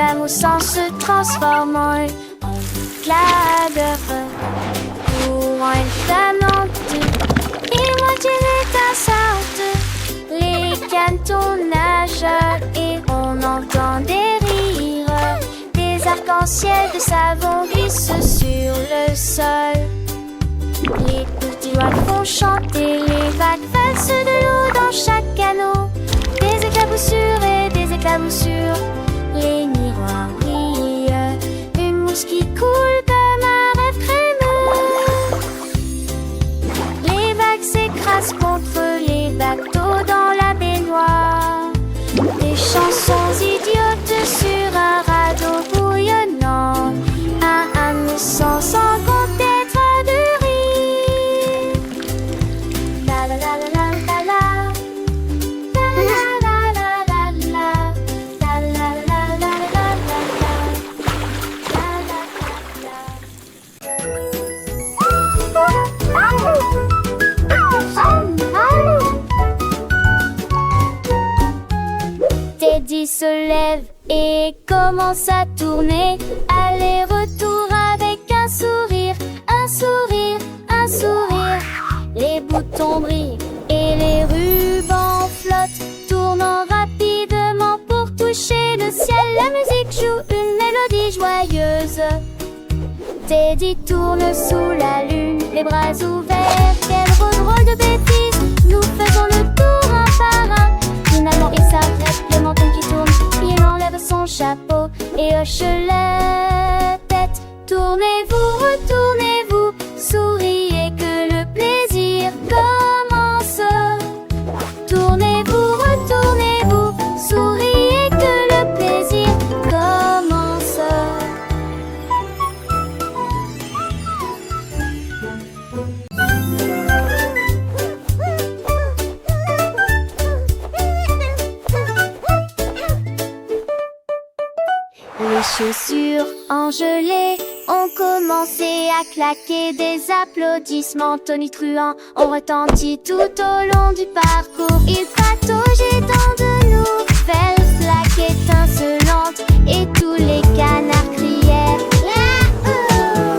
bain moussant se transforme en éclat de feu. Courant étonnante et moitié étincelante, les canetons nagent et on entend des rires. Des arcs-en-ciel de savon glissent sur le sol. Les petits doigts font chanter, les vagues versent de l'eau dans chaque canot. Des éclaboussures et des éclaboussures, les miroirs brillent. Une mousse qui coule comme un rêve crémeux. Les vagues s'écrasent contre les bateaux dans la baignoire. Des chansons idiotes sur un radeau bouillonnant. Un hameçon sans compte d'être de rire. La la la la la la. La la la la la la. La la la la la la. La la la la. Teddy se lève et commence à tourner, aller-retour avec un sourire, un sourire, un sourire. Les boutons brillent et les rubans flottent, tournant rapidement pour toucher le ciel. La musique joue une mélodie joyeuse. Teddy tourne sous la lune, les bras ouverts. Quel drôle de bêtise, nous faisons le tour un par un. Finalement il s'arrête, le menton qui tourne, il enlève son chapeau et hoche la tête. Tournez-vous, retournez-vous, souriez que le plaisir commence. Tournez-vous, retournez-vous, souriez que le plaisir commence. Les chaussures engelées ont commencé à claquer. Des applaudissements tonitruants ont retenti tout au long du parcours. Ils pataugeaient dans de nouvelles flaques étincelantes et tous les canards crièrent Yahoo!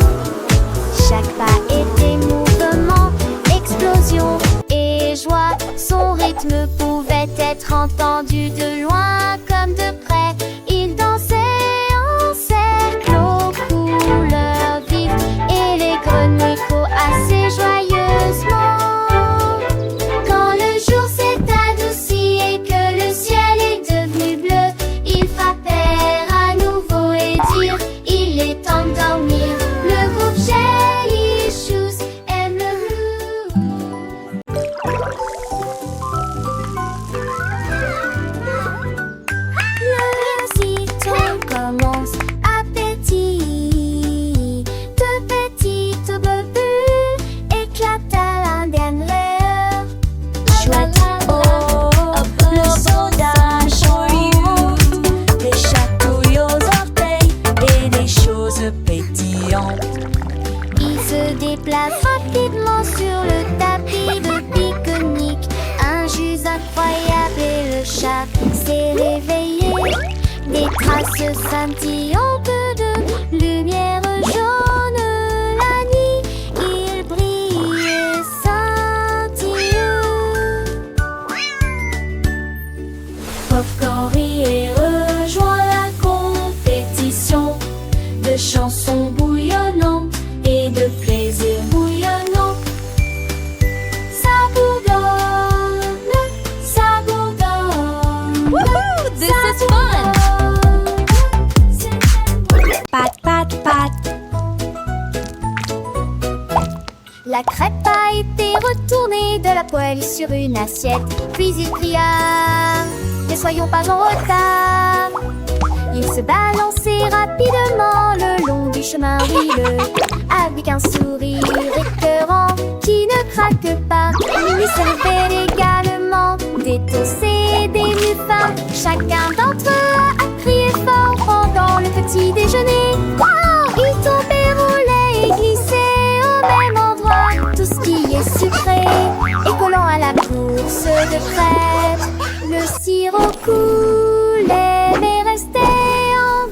Chaque pas était mouvement, explosion et joie. Son rythme pouvait être entendu de loin comme de près. Il dansait en cercle aux couleurs vives et les grenouilles coassaient joyeusement. Quand le jour s'est adouci et que le ciel est devenu bleu, ils frappèrent à nouveau et dirent il est temps de dormir. Le groupe Jelly Shoes aime le blues. Le récitant commence à petit. De petites bulles éclatent à l'indienne rêve. Chouette, oh, le soda chaud, Des chatouilles aux orteils et des choses pétillantes. il se déplace rapidement sur le tapis de pique-nique. Un jus incroyable et le chat s'est réveillé. Des traces scintillantes de lumière jaune. La nuit, il brille et scintille. Popcorn rit et rejoint la compétition de chansons bouillonnantes et de plaisirs bouillonnants. Ça bourdonne, ça bourdonne. Woohoo! This Ça is fun! bourdonne. Pat, pat, pat. La crêpe a été retournée de la poêle sur une assiette. Puis il cria ne soyons pas en retard. Il se balançait rapidement le long du chemin huileux, avec un sourire écœurant qui ne craque pas. Il lui servait également des toasts et des muffins. Chacun d'entre eux a crié fort pendant le petit déjeuner. Wow! Il tombait, roulait et glissait au même endroit. Tout ce qui est sucré et collant à la course de crêpes. Le sirop coulait mais restait en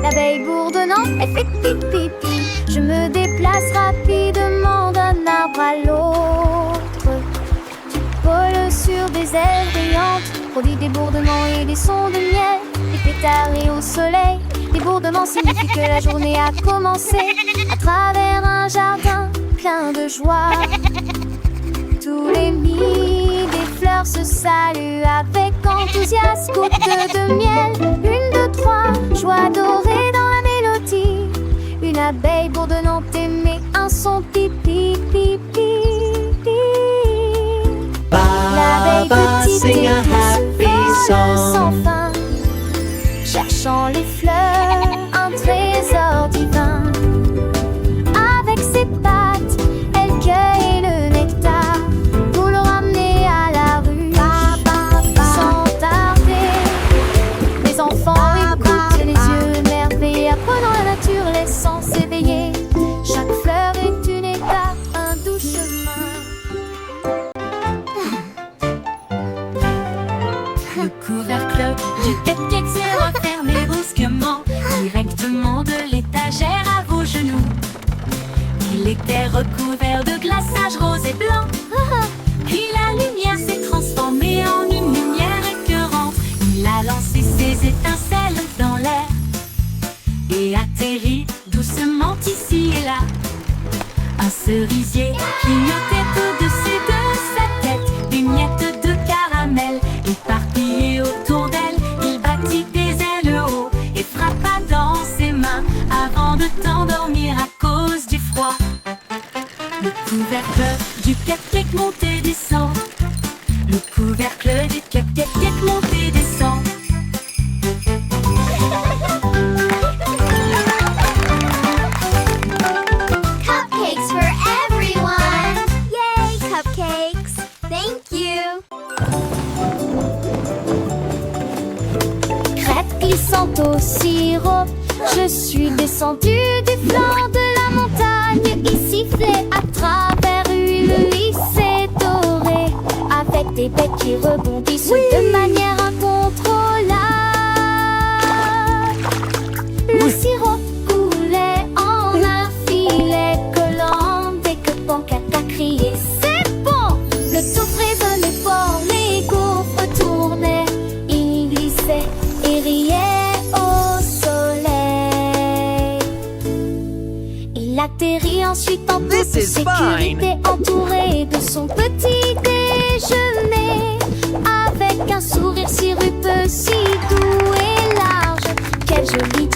L'abeille bourdonnant, elle fait pipi pipi. Je me déplace rapidement d'un arbre à l'autre. Du pôle sur des ailes brillantes, produit des bourdonnements et des sons de miel. Des pétards et au soleil, des bourdonnements signifient que la journée a commencé. À travers un jardin plein de joie, tous les nids des fleurs se saluent avec enthousiasme. Gouttes de miel, une, deux, trois, joie dorée dans la mélodie. Une abeille bourdonnante émet un son pipi pipi. L'abeille petite sing a happy sans song. fin, cherchant les fleurs, un trésor divin. Avec ses pattes, elle cueille le nectar pour le ramener à la rue. Sans tarder, les enfants écoutent les yeux émerveillés, apprenant la nature, les sens éveillés. Chaque fleur est une étape, un doux chemin. Le couvercle du cupcake s'est refermé brusquement, directement de l'étagère à vos genoux. Il était recouvert de glaçage rose et blanc. Puis la lumière s'est transformée en une lumière écœurante. Il a lancé ses étincelles dans l'air et atterri doucement ici et là. Un cerisier clignotait au-dessus de sa tête, des miettes de caramel éparpillées autour d'elle. Il battit des ailes haut et frappa dans ses mains avant de t'endormir à cause du froid. Le couvercle du cupcake monte et descend. Le couvercle du cupcake monte et descend. Cupcakes for everyone! Yay, cupcakes! Thank you! Crêpe glissante au sirop, je suis descendue du flanc de la montagne. Il sifflait à travers une lissée dorée, avec des bêtes qui rebondissent de manière incontrôlable. Le sirop coulait en un filet collant dès que Pancake a crié c'est bon. Le tout résonnait fort, les gaufres tournaient. Il glissait et riait au soleil. Il atterrit ensuite en toute This is sécurité, entouré de son petit déjeuner, avec un sourire sirupeux si doux et large. Quel joli